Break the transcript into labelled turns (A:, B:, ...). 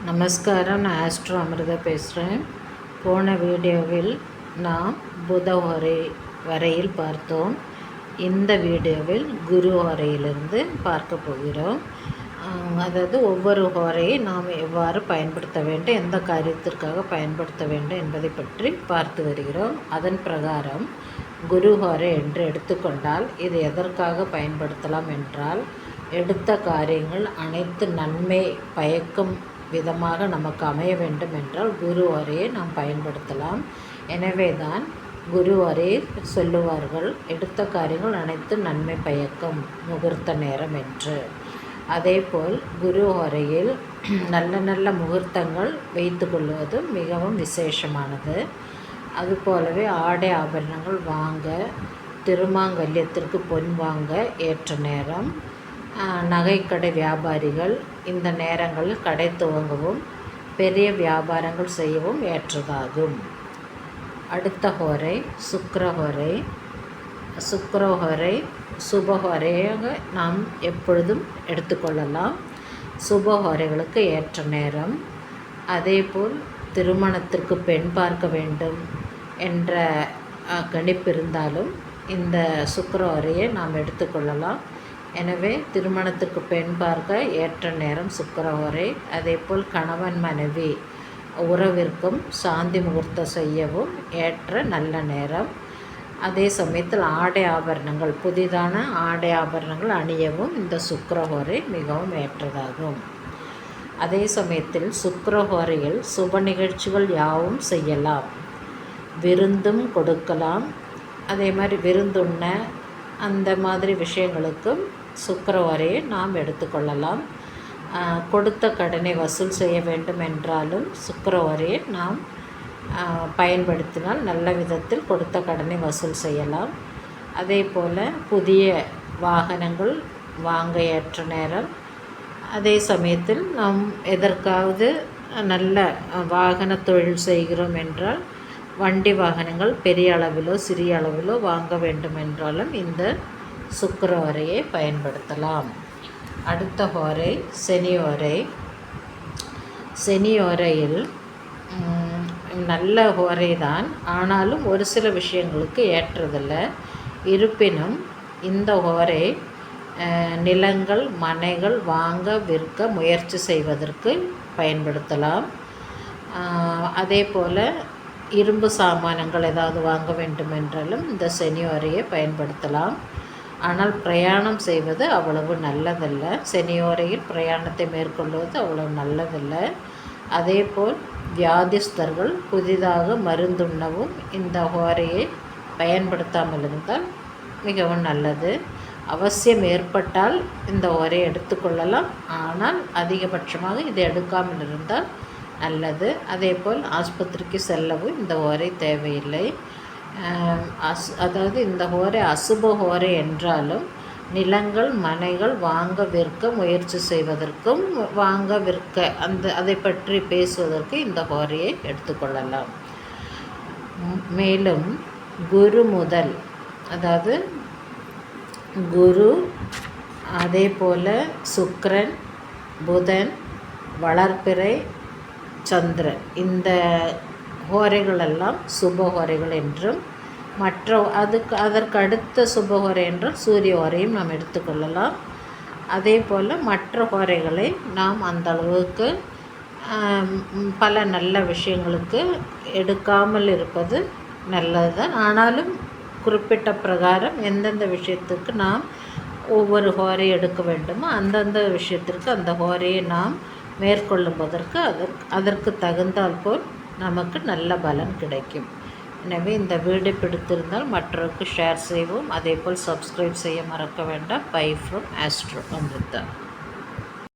A: நமஸ்காரம். நான் ஆஸ்ட்ரோ அமிர்தா பேசுகிறேன். போன வீடியோவில் நாம் புத ஹோரை வரையில் பார்த்தோம். இந்த வீடியோவில் குரு ஹோரையிலிருந்து பார்க்க போகிறோம். அதாவது ஒவ்வொரு ஹோரையை நாம் எவ்வாறு பயன்படுத்த வேண்டும், எந்த காரியத்திற்காக பயன்படுத்த வேண்டும் என்பதை பற்றி பார்த்து வருகிறோம். அதன் பிரகாரம் குரு ஹோரை என்று எடுத்துக்கொண்டால் இது எதற்காக பயன்படுத்தலாம் என்றால், எடுத்த காரியங்கள் அனைத்து நன்மை பயக்கும் விதமாக நமக்கு அமைய வேண்டும் என்றால் குரு ஹோரையை நாம் பயன்படுத்தலாம். எனவே தான் குரு ஹோரை சொல்லுவார்கள், எடுத்த காரியங்கள் அனைத்து நன்மை பயக்கும் முகூர்த்த நேரம் என்று. அதேபோல் குரு ஹோரையில் நல்ல நல்ல முகூர்த்தங்கள் வைத்து கொள்வது மிகவும் விசேஷமானது. அதுபோலவே ஆடை ஆபரணங்கள் வாங்க, திருமாங்கல்யத்திற்கு பொன் வாங்க ஏற்ற நேரம். நகைக்கடை வியாபாரிகள் இந்த நேரங்களில் கடை துவங்கவும் பெரிய வியாபாரங்கள் செய்யவும் ஏற்றதாகும். அடுத்த ஹோரை சுக்கிரஹோரை. சுக்கிரஹோரை சுபஹோரையாக நாம் எப்பொழுதும் எடுத்துக்கொள்ளலாம். சுபஹோரைகளுக்கு ஏற்ற நேரம். அதேபோல் திருமணத்திற்கு பெண் பார்க்க வேண்டும் என்ற கணிப்பு இருந்தாலும் இந்த சுக்கிரஹோரையை நாம் எடுத்துக்கொள்ளலாம். எனவே திருமணத்திற்கு பெண் பார்க்க ஏற்ற நேரம் சுக்கிரஹோரை. அதேபோல் கணவன் மனைவி உறவிற்கும் சாந்தி முகூர்த்தம் செய்யவும் ஏற்ற நல்ல நேரம். அதே சமயத்தில் ஆடை ஆபரணங்கள், புதிதான ஆடை ஆபரணங்கள் அணியவும் இந்த சுக்கிரஹோரை மிகவும் ஏற்றதாகும். அதே சமயத்தில் சுக்கிரஹோரையில் சுப நிகழ்ச்சிகள் யாவும் செய்யலாம். விருந்தும் கொடுக்கலாம். அதே மாதிரி விருந்துண்ண அந்த மாதிரி விஷயங்களுக்கும் சுக்கிரஹோரையை நாம் எடுத்துக்கொள்ளலாம். கொடுத்த கடனை வசூல் செய்ய வேண்டும் என்றாலும் சுக்கிரஹோரையை நாம் பயன்படுத்தினால் நல்ல விதத்தில் கொடுத்த கடனை வசூல் செய்யலாம். அதே போல் புதிய வாகனங்கள் வாங்க ஏற்ற நேரம். அதே சமயத்தில் நாம் எதற்காவது நல்ல வாகன தொழில் செய்கிறோம் என்றால் வண்டி வாகனங்கள் பெரிய அளவிலோ சிறிய அளவிலோ வாங்க வேண்டும் என்றாலும் இந்த சுக்கிரஹோரையை பயன்படுத்தலாம். அடுத்த ஹோரை சனிஹோரை. சனிஹோரையில் நல்ல ஹோரை தான், ஆனாலும் ஒரு சில விஷயங்களுக்கு ஏற்றதில்லை. இருப்பினும் இந்த ஹோரை நிலங்கள் மனைகள் வாங்க விற்க முயற்சி செய்வதற்கு பயன்படுத்தலாம். அதே போல் இரும்பு சாமானங்கள் ஏதாவது வாங்க வேண்டும் என்றாலும் இந்த சனிஹோரையை பயன்படுத்தலாம். ஆனால் பிரயாணம் செய்வது அவ்வளவு நல்லதல்ல. சனிஹோரையில் பிரயாணத்தை மேற்கொள்வது அவ்வளவு நல்லதல்ல. அதேபோல் வியாதிஸ்தர்கள் புதிதாக மருந்துண்ணவும் இந்த ஹோரையை பயன்படுத்தாமல் இருந்தால் மிகவும் நல்லது. அவசியம் ஏற்பட்டால் இந்த ஹோரையை எடுத்துக்கொள்ளலாம். ஆனால் அதிகபட்சமாக இதை எடுக்காமல் இருந்தால் நல்லது. அதேபோல் ஆஸ்பத்திரிக்கு செல்லவும் இந்த ஹோரை தேவையில்லை. அதாவது இந்த ஹோரை அசுப ஹோரை என்றாலும் நிலங்கள் மனைகள் வாங்க விற்க முயற்சி செய்வதற்கும் வாங்க விற்க அதை பற்றி பேசுவதற்கு இந்த ஹோரையை எடுத்துக்கொள்ளலாம். மேலும் குரு முதல், அதாவது குரு, அதே போல் சுக்கிரன், புதன், வளர்பிறை, சந்திரன், இந்த ஹோரைகளெல்லாம் சுபஹோரைகள் என்றும், அதற்கு அடுத்த சுபஹோரை என்றால் சூரிய ஹோரையும் நாம் எடுத்துக்கொள்ளலாம். அதே போல் மற்ற ஹோரைகளை நாம் அந்த அளவுக்கு பல நல்ல விஷயங்களுக்கு எடுக்காமல் இருப்பது நல்லது தான். ஆனாலும் குறிப்பிட்ட பிரகாரம் எந்தெந்த விஷயத்துக்கு நாம் ஒவ்வொரு ஹோரை எடுக்க வேண்டுமோ அந்தந்த விஷயத்திற்கு அந்த ஹோரையை நாம் மேற்கொள்ளும்போதற்கு அதற்கு தகுந்தால் போல் நமக்கு நல்ல பலன் கிடைக்கும். எனவே இந்த வீடியோ பிடித்திருந்தால் மற்றவருக்கு ஷேர் செய்வோம். அதேபோல் சப்ஸ்கிரைப் செய்ய மறக்க வேண்டாம். Bye from Astro Amrita.